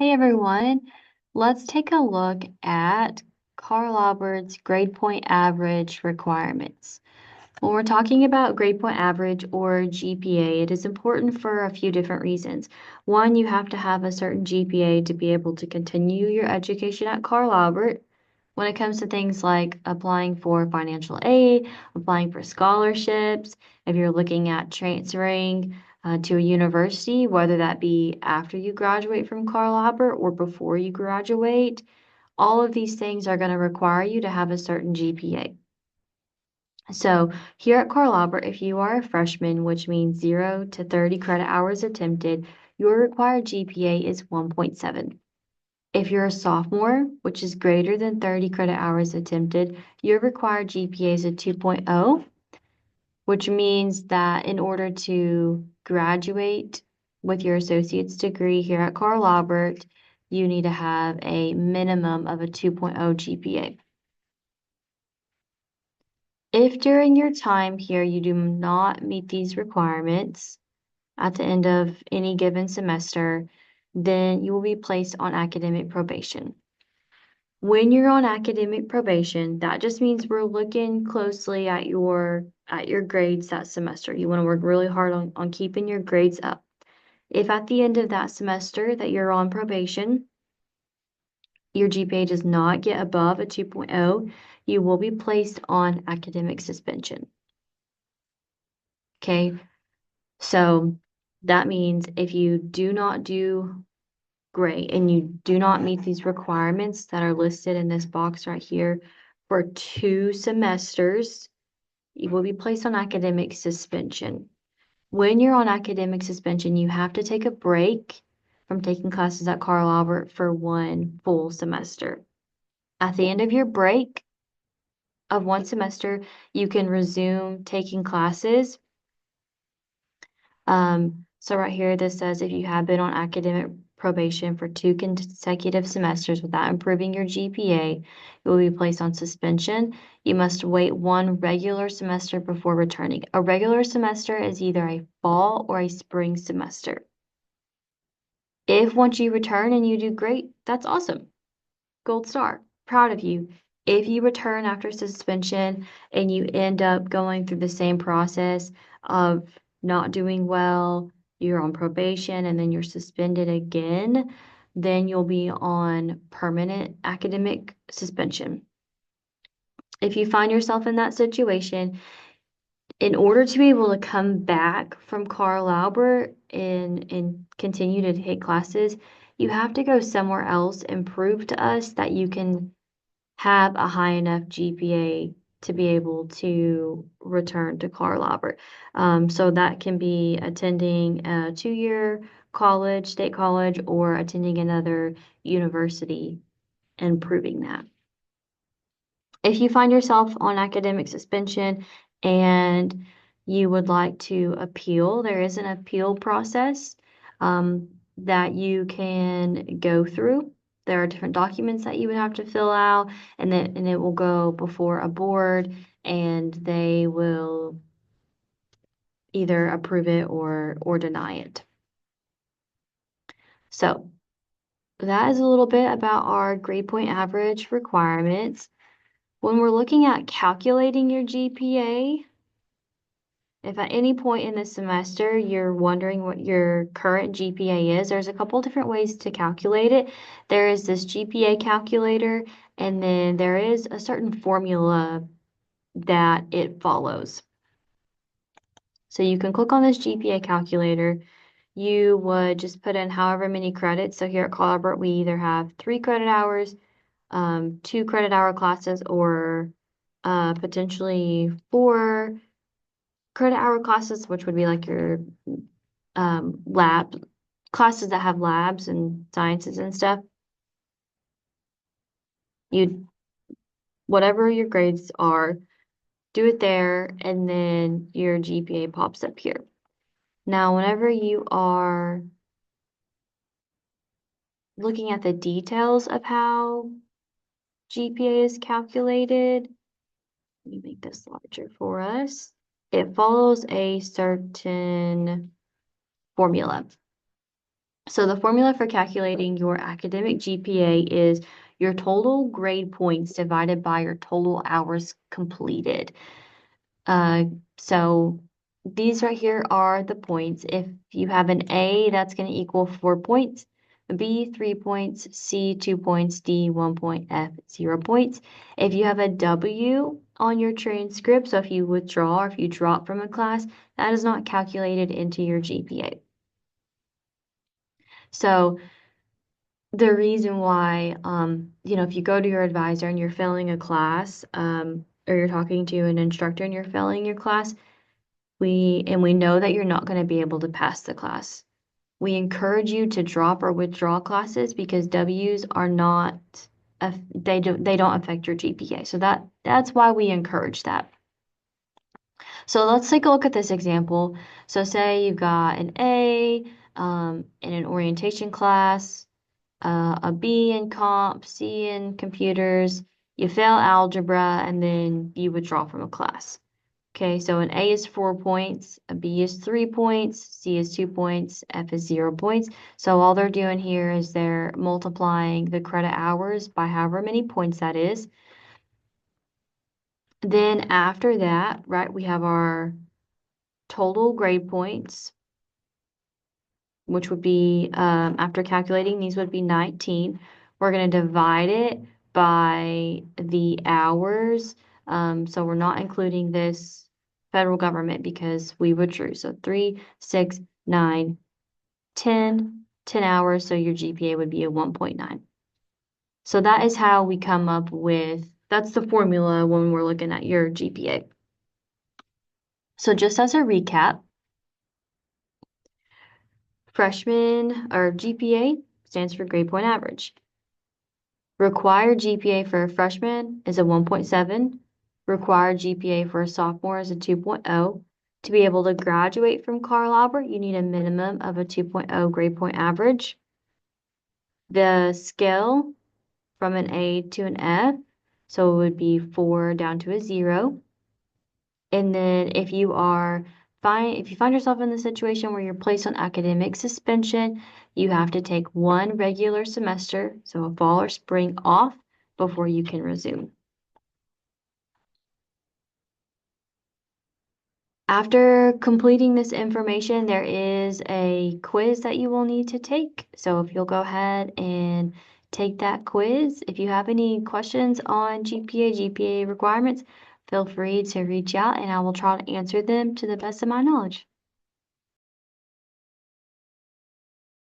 Hey everyone, let's take a look at Carl Albert's grade point average requirements. When we're talking about grade point average or GPA, it is important for a few different reasons. One, you have to have a certain GPA to be able to continue your education at Carl Albert. When it comes to things like applying for financial aid, applying for scholarships, if you're looking at transferring to a university, whether that be after you graduate from Carl Albert or before you graduate, all of these things are going to require you to have a certain GPA. So here at Carl Albert, if you are a freshman, which means 0 to 30 credit hours attempted, your required GPA is 1.7. If you're a sophomore, which is greater than 30 credit hours attempted, your required GPA is a 2.0, which means that in order to graduate with your associate's degree here at Carl Albert, you need to have a minimum of a 2.0 GPA. If during your time here you do not meet these requirements at the end of any given semester, then you will be placed on academic probation. When you're on academic probation, that just means we're looking closely at your grades that semester. You want to work really hard on keeping your grades up. If at the end of that semester that you're on probation, your GPA does not get above a 2.0, you will be placed on academic suspension. Okay, so that means if you do not do great and you do not meet these requirements that are listed in this box right here for 2 semesters, you will be placed on academic suspension. When you're on academic suspension, you have to take a break from taking classes at Carl Albert for 1 full semester. At the end of your break of 1 semester, you can resume taking classes. So right here, this says if you have been on academic probation for 2 consecutive semesters without improving your GPA, you will be placed on suspension. You must wait 1 regular semester before returning. A regular semester is either a fall or a spring semester. If once you return and you do great, that's awesome. Gold star. Proud of you. If you return after suspension and you end up going through the same process of not doing well, you're on probation, and then you're suspended again, then you'll be on permanent academic suspension. If you find yourself in that situation, in order to be able to come back from Carl Albert and continue to take classes, you have to go somewhere else and prove to us that you can have a high enough GPA to be able to return to Carl Albert. So that can be attending a 2-year college, state college, or attending another university and proving that. If you find yourself on academic suspension and you would like to appeal, there is an appeal process that you can go through. There are different documents that you would have to fill out, and it will go before a board, and they will either approve it or deny it. So that is a little bit about our grade point average requirements. When we're looking at calculating your GPA, if at any point in the semester you're wondering what your current GPA is, there's a couple different ways to calculate it. There is this GPA calculator, and then there is a certain formula that it follows. So you can click on this GPA calculator. You would just put in however many credits. So here at Carl Albert, we either have 3 credit hours, 2 credit hour classes, or potentially 4 credit hour classes, which would be like your lab classes that have labs and sciences and stuff. You, whatever your grades are, do it there, and then your GPA pops up here. Now, whenever you are looking at the details of how GPA is calculated, let me make this larger for us. It follows a certain formula. So the formula for calculating your academic GPA is your total grade points divided by your total hours completed. So these right here are the points. If you have an A, that's going to equal 4 points, B, 3 points, C, 2 points, D, 1 point, F, 0 points. If you have a W on your transcript, so if you withdraw or if you drop from a class, that is not calculated into your GPA. So the reason why, if you go to your advisor and you're failing a class, or you're talking to an instructor and you're failing your class, we know that you're not going to be able to pass the class. We encourage you to drop or withdraw classes because W's are not, they don't affect your GPA. So that's why we encourage that. So let's take a look at this example. So say you've got an A in an orientation class, a B in comp, C in computers, you fail algebra, and then you withdraw from a class. Okay, so an A is 4 points, a B is 3 points, C is 2 points, F is 0 points. So all they're doing here is they're multiplying the credit hours by however many points that is. Then after that, right, we have our total grade points, which would be, after calculating, these would be 19. We're going to divide it by the hours. So we're not including this federal government because we withdrew. So 3, 6, 9, 10 hours. So your GPA would be a 1.9. So that is how we come up with, that's the formula when we're looking at your GPA. So just as a recap, freshman or GPA stands for grade point average. Required GPA for a freshman is a 1.7. Required GPA for a sophomore is a 2.0. To be able to graduate from Carl Albert, you need a minimum of a 2.0 grade point average. The scale from an A to an F, so it would be 4 down to a 0. And then if you find yourself in the situation where you're placed on academic suspension, you have to take one regular semester, so a fall or spring off before you can resume. After completing this information, there is a quiz that you will need to take. So if you'll go ahead and take that quiz, if you have any questions on GPA requirements, feel free to reach out and I will try to answer them to the best of my knowledge.